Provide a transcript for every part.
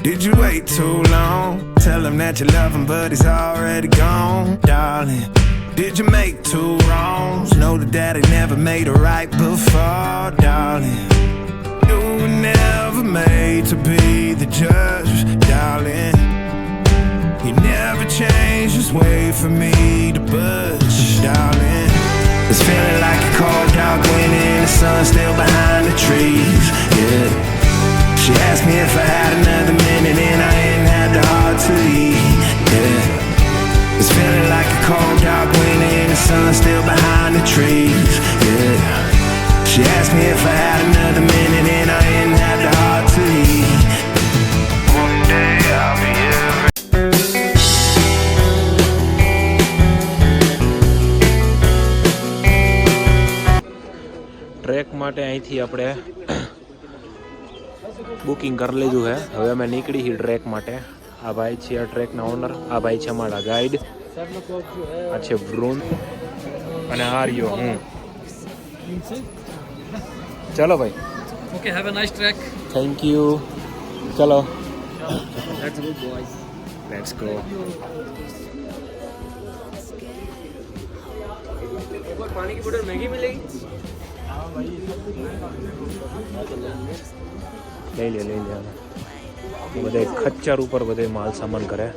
Did you wait too long? Tell him that you love him, but he's already gone, darling. Did you make two wrongs? Know that daddy never made a right before, darling. You were never made to be the judge, darling. You never changed, just wait for me to budge, darling. It's feeling like a cold dark wind and the sun still behind the trees, yeah. She asked me if I had another minute and I ain't had the heart to eat, yeah. It's feeling like a cold dark wind and the sun still behind the trees, yeah. She asked me if I had another minute and I ain't had the heart to eat. One day I'll be every track માટે અહીંથી આપણે booking કરી લીધું છે. હવે અમે નીકળી છીએ ટ્રેક માટે. આ ભાઈ છે આ ટ્રેકના ઓનર, આ ભાઈ છે અમારા ગાઈડ, આ છે વૃંદ અને આ રહ્યો હું. ચલો ભાઈ. Okay, have a nice trek. Thank you. ચલો Let's go, boys. Let's go. एक और पानी की बोतल महंगी मिलेगी. લઈ લે બધે ખચ્ચર ઉપર બધે માલ સામાન કરે.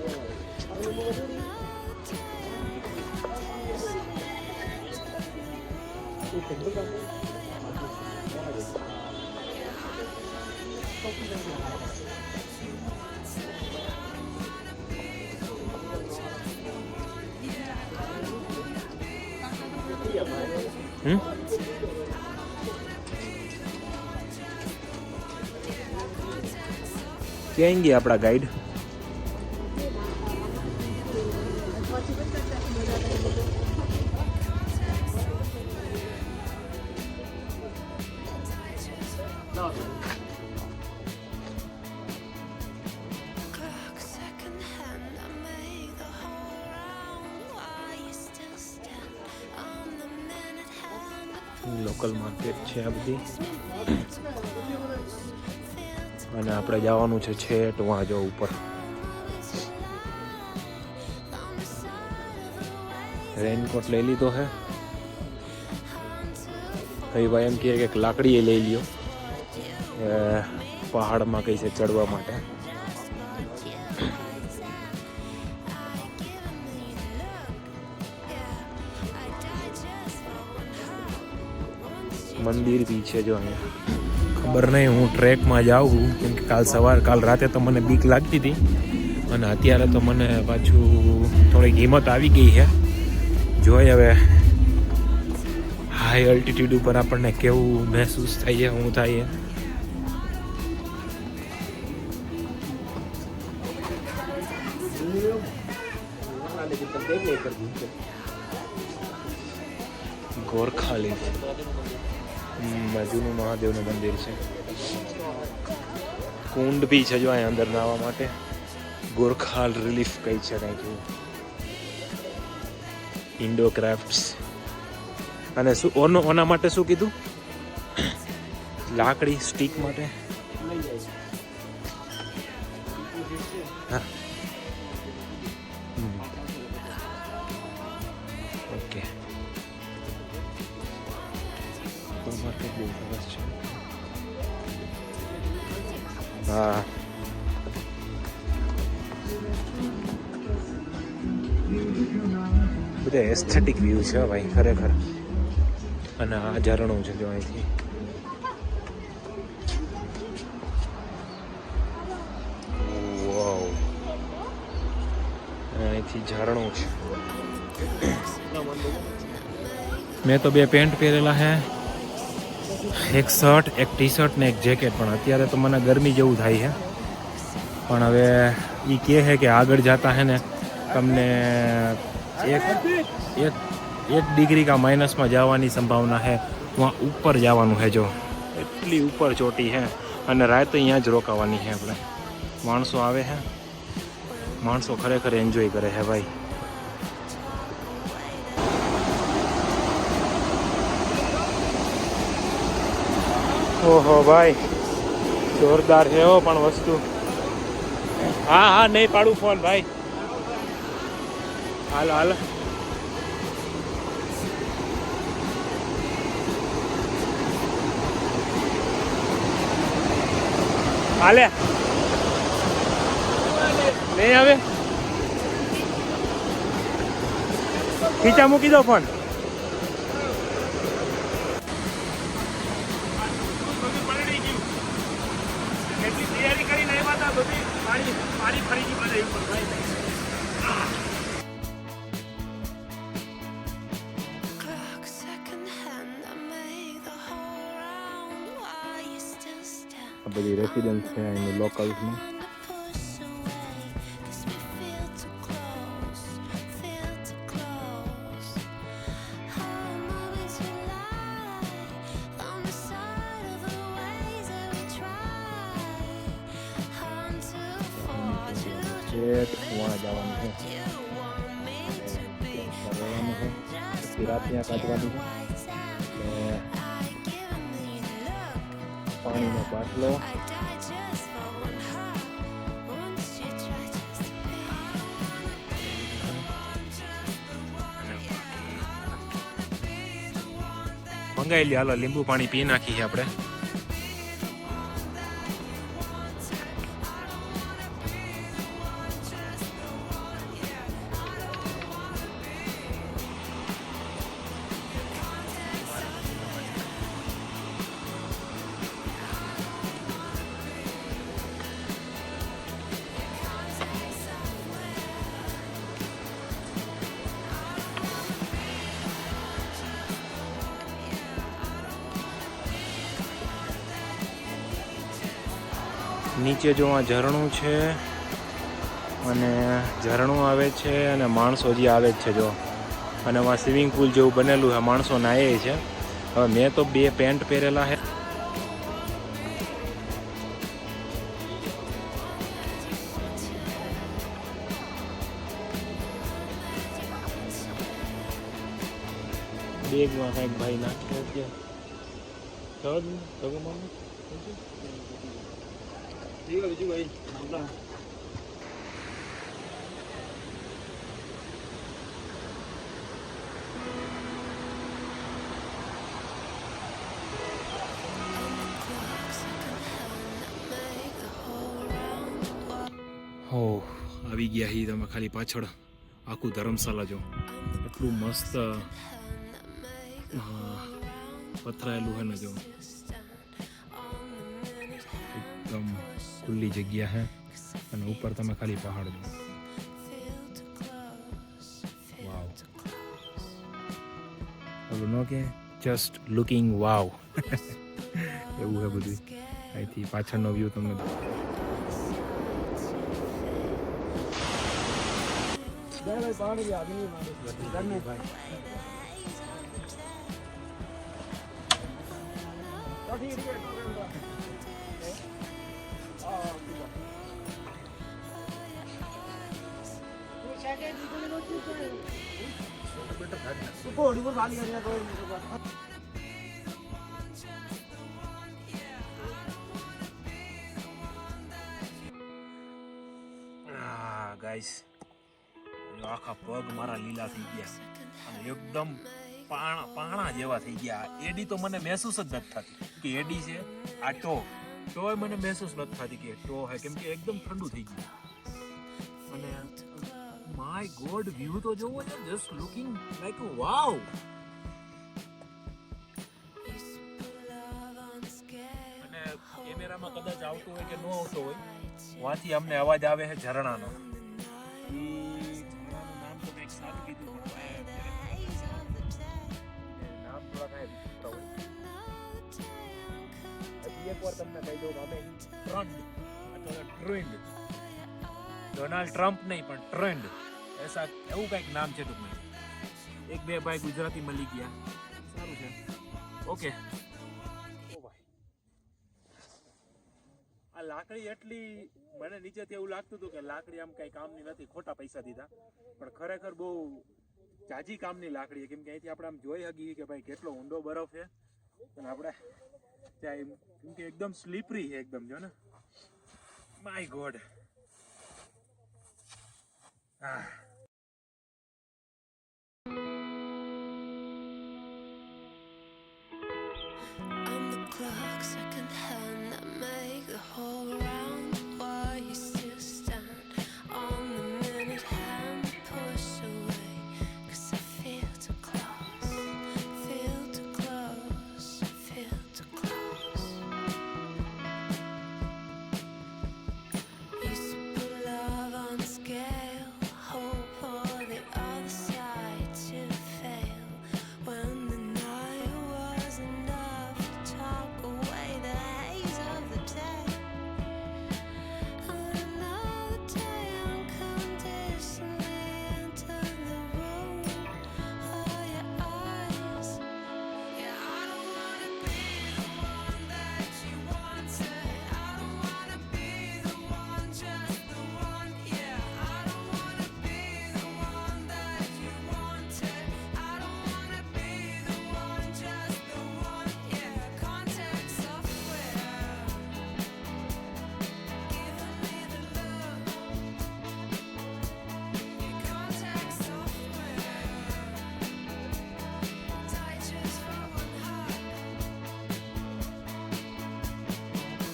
ક્યાં ગયા આપણા ગાઈડ? લોકલ માર્કેટ છે આ બધી અને આપણે જવાનું છે છેટ વहाँ જો ઉપર. રેનકોટ લઈ લીધો હે. કઈ ભાઈ એમ કહે કે લાકડી લઈ લ્યો પહાડમાં કઈ છે ચડવા માટે. મંદિર બી છે જો અહીંયા. ખબર નહીં હું ટ્રેકમાં જાઉં કેમ કે કાલ રાતે તો મને બીક લાગતી હતી અને અત્યારે તો મને પાછું થોડીક હિંમત આવી ગઈ છે. જોઈએ હવે હાઈ અલ્ટિટ્યુડ ઉપર આપણને કેવું મહેસૂસ થાય છે, શું થાય છે. ગોરખાલીફ બાજુનું મહાદેવનું મંદિર છે. કુંડ બી છે જો અહીંયા અંદર નાહવા માટે. ગોરખા રિલીફ કઈ છે કંઈક એવું. ઇન્ડો ક્રાફ્ટ્સ અને શું ઓના માટે શું કીધું? લાકડી સ્ટીક માટે. હા ઓકે. માર્કેટ બહુ સરસ છે. હા બધા એસ્થેટિક વ્યૂ છે ભાઈ ખરેખર. અને આ ઝરણું છે જો અહીંથી. વાવ અહીંથી ઝરણું છે. મેં તો 2 પેન્ટ પહેરેલા હે, એક શર્ટ, એક ટી શર્ટ ને એક જેકેટ. પણ અત્યારે તો મને ગરમી જેવું થાય છે. પણ હવે એ કહે છે કે આગળ જતા હે ને તમને એક ડિગ્રી કા માઇનસમાં જવાની સંભાવના છે. વहाँ ઉપર જવાનું છે જો એટલી ઉપર ચોટી છે અને રાત અહીંયા જ રોકાવાની છે આપણે. માણસો આવે છે, માણસો ખરેખર એન્જોય કરે છે ભાઈ. ઓહો ભાઈ જોરદાર છે હો પણ વસ્તુ. હા હા નહીં પાડું ફોન ભાઈ. હાલો હાલો. હાલે નહીં આવે. ખીચા મૂકી દો ફોન. એટલી તૈયારી કરીને આવ્યા હતા બધી પાણી ફરી ગઈ બધે ઉપર ભાઈ. આ બધી રેસિડન્સ છે એની લોકલ્સમાં. વहाँ જવાનું છે, રહેવાનું છે, પછી રાત ત્યાં કાઢવાની છે. પાણીનો બાટલો, મંગાવી લે. હાલો લીંબુ પાણી પી નાખીએ આપણે. નીચે જો આ ઝરણું છે અને ઝરણું આવે છે અને માણસો જે આવે જ છે જો. અને આમાં સ્વિમિંગ પુલ જેવું બનેલું છે, માણસો નાહે છે. હવે મેં તો 2 પેન્ટ પહેરેલા છે. બેગમાં કંઈક ભાઈ નાખ્યો ત્યાં બીજું ભાઈ. હો આવી ગયા હી તમે ખાલી પાછળ આખું ધર્મશાલા જો. એટલું મસ્ત પથરાયેલું છે ને જો. એકદમ ખુલ્લી જગ્યા છે અને ઉપર તમે ખાલી પહાડ જો. વાવ. ઓલું નો કે જસ્ટ લુકિંગ વાવ એવું છે બધું. અહીંથી પાછળનો વ્યૂ તમને ગાઈસ આખા પગ મારા લીલા થઈ ગયા અને એકદમ પાણા જેવા થઈ ગયા. એડી તો મને મહેસૂસ જ નથી થતી કે એડી છે. આ ટોય મને મહેસૂસ નથી થતી કે ટો હે, કેમ કે એકદમ ઠંડુ થઈ ગયું. અને માય ગોડ વ્યૂ તો જોવો છે, જસ્ટ લુકિંગ લાઈક વાવ. અને કેમેરામાં કદાચ આવતો હોય કે ન આવતો હોય, વાંથી અમને અવાજ આવે છે ઝરણાનો. નામ તો કંઈક સારું કીધું નામ થોડા કાંઈ વિચિત્ર હોય. હજી એક વાર તમને કહી દઉં કે અમે ટ્રેન્ડ ડોનાલ્ડ ટ્રમ્પ નહીં પણ ટ્રેન્ડ એવું કંઈક નામ છે ટૂંકમાં. 1-2 ભાઈ ગુજરાતી મળી ગયા, સારું છે. ઓકે. ઓ ભાઈ આ લાકડી એટલી મને નીચેથી એવું લાગતું હતું કે લાકડી આમ કઈ કામની નથી, ખોટા પૈસા દીધા. પણ ખરેખર બહુ જાજી કામની લાકડી છે, કેમ કે અહીંથી આપણે આમ જોઈ શકીએ કે ભાઈ કેટલો ઊંડો બરફ છે. અને આપણે ત્યાં કેમ કે એકદમ સ્લીપરી છે એકદમ, જો ને. My God I'm the clock, second hand, I make the whole round. Why you still stand on the minute hand? Push away, 'cause I feel too close, feel too close, feel too close. Used to put love on scale, hope for the other side to fail. When the night was enough to talk away the haze of the day. Another day unconditionally enter the room. Oh, your eyes. Yeah, I don't wanna be the one that you wanted. I don't wanna be the one, just the one. Yeah, I don't wanna be the one that you wanted. I don't wanna be the one, just the one. Yeah, contact software giving me the look. Your contact software die just for one hug.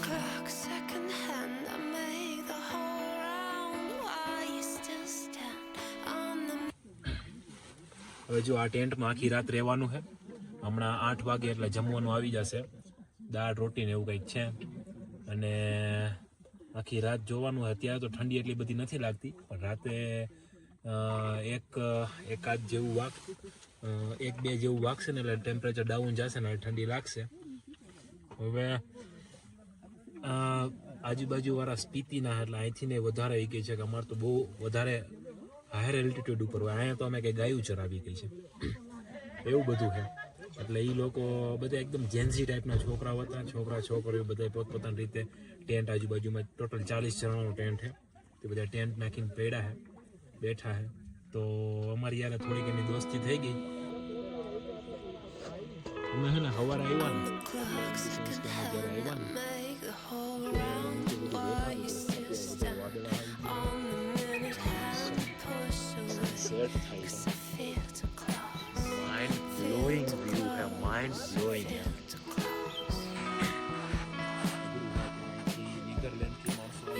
Clock second hand, I make the whole round. Why you still stand on the હવે જો આ ટેન્ટમાં આખી રાત રહેવાનું છે. હમણાં 8 વાગે એટલે જમવાનું આવી જશે. દાળ રોટી ને એવું કંઈક છે અને આખી રાત જોવાનું. અત્યારે તો ઠંડી એટલી બધી નથી લાગતી, પણ રાતે એકાદ જેવું એક બે જેવું વાગશે ને એટલે ટેમ્પરેચર ડાઉન જશે ને ઠંડી લાગશે. હવે આજુબાજુવાળા સ્પીતિના એટલે અહીંથી ને વધારે આવી ગઈ છે કે અમારે તો બહુ વધારે હાયર એલ્ટિટ્યુડ ઉપર હોય. અહીંયા તો અમે કંઈ ગાયું ચરાવી ગઈ છે એવું બધું છે. એટલે એ લોકો બધા એકદમ જેન્સી ટાઈપના છોકરાઓ હતા. છોકરીઓ બધા પોતપોતાની રીતે ટેન્ટ આજુબાજુમાં ટોટલ 40 જણાનો ટેન્ટ છે. તે બધા ટેન્ટ નાખીને પડ્યા છે, બેઠા છે. તો અમારી યાર થોડીક એની દોસ્તી થઈ ગઈ. અમે હે ને સવારે આવ્યા ને clock second hand, I make the whole round. Why you still stand on the minute hand? Push away, 'cause I feel too close, mind blowing view હે, mind blowing. feel too close.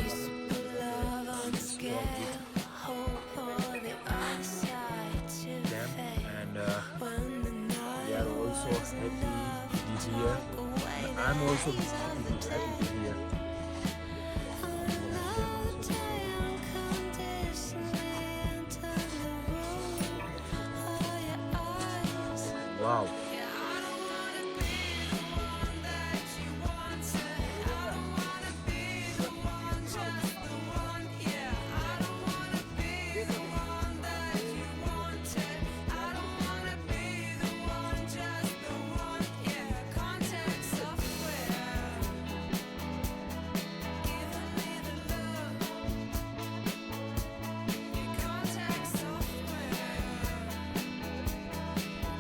Used to put love on scale, hope for the other side to fail. And When the night they are also was happy enough to be to here. talk away the I'm also haze of the happy to be here. Another day unconditionally enter the room. Oh, your eyes. Wow. Yeah, I don't wanna be the one that you wanted. I don't wanna be the one, just the one. Yeah, I don't wanna be the one that you wanted. I don't wanna be the one, just the one. Yeah, contact software giving me the look. Your contact software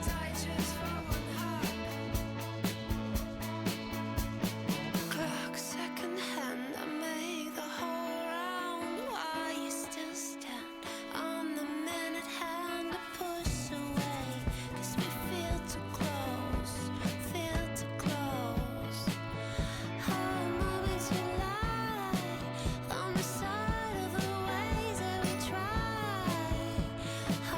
die just for one hug. Clock second hand, I make the whole round. Why you still stand on the minute hand? To push away, 'cause we feel too close, feel too close. Oh, moving too light on the side of the ways that we try.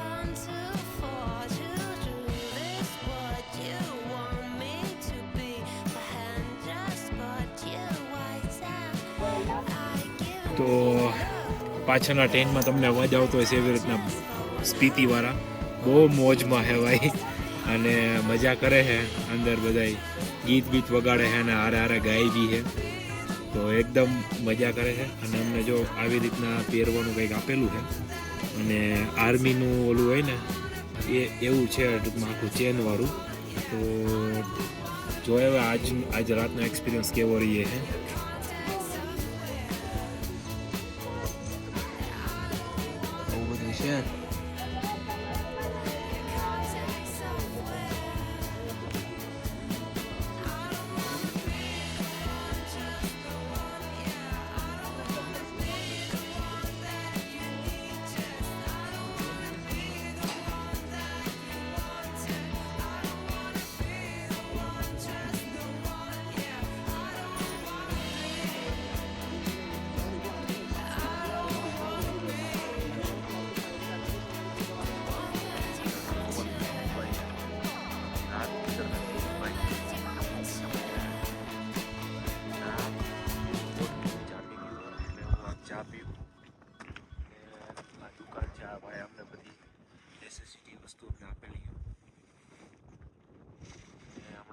I'm too far to do this. What you want me to be, my hand just but you white out. I give તો પાછળના ટેન્ટમાં તમને અવાજ આવતો હોય છે એવી રીતના સ્પીતિવાળા બહુ મોજમાં છે ભાઈ, અને મજા કરે છે. અંદર બધાય ગીત વગાડે છે અને હારે ગાય બી છે. તો એકદમ મજા કરે છે. અને અમને જો આવી રીતના પહેરવાનું કંઈક આપેલું છે અને આર્મીનું ઓલું હોય ને એવું છે ટૂંકમાં આખું ચેનવાળું. તો જો હવે આજ રાતનો એક્સપિરિયન્સ કેવો રહીએ છે. આવું બધું છે.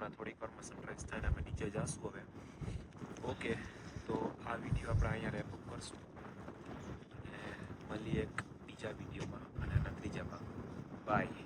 હમણાં થોડીક વારમાં સનરાઈઝ થાય ને અમે નીચે જઈશું હવે. ઓકે, તો આ વિડીયો આપણે અહીંયા રેપ અપ કરશું અને મળીએ એક બીજા વિડીયોમાં અને એના ત્રીજા ભાગમાં. બાય.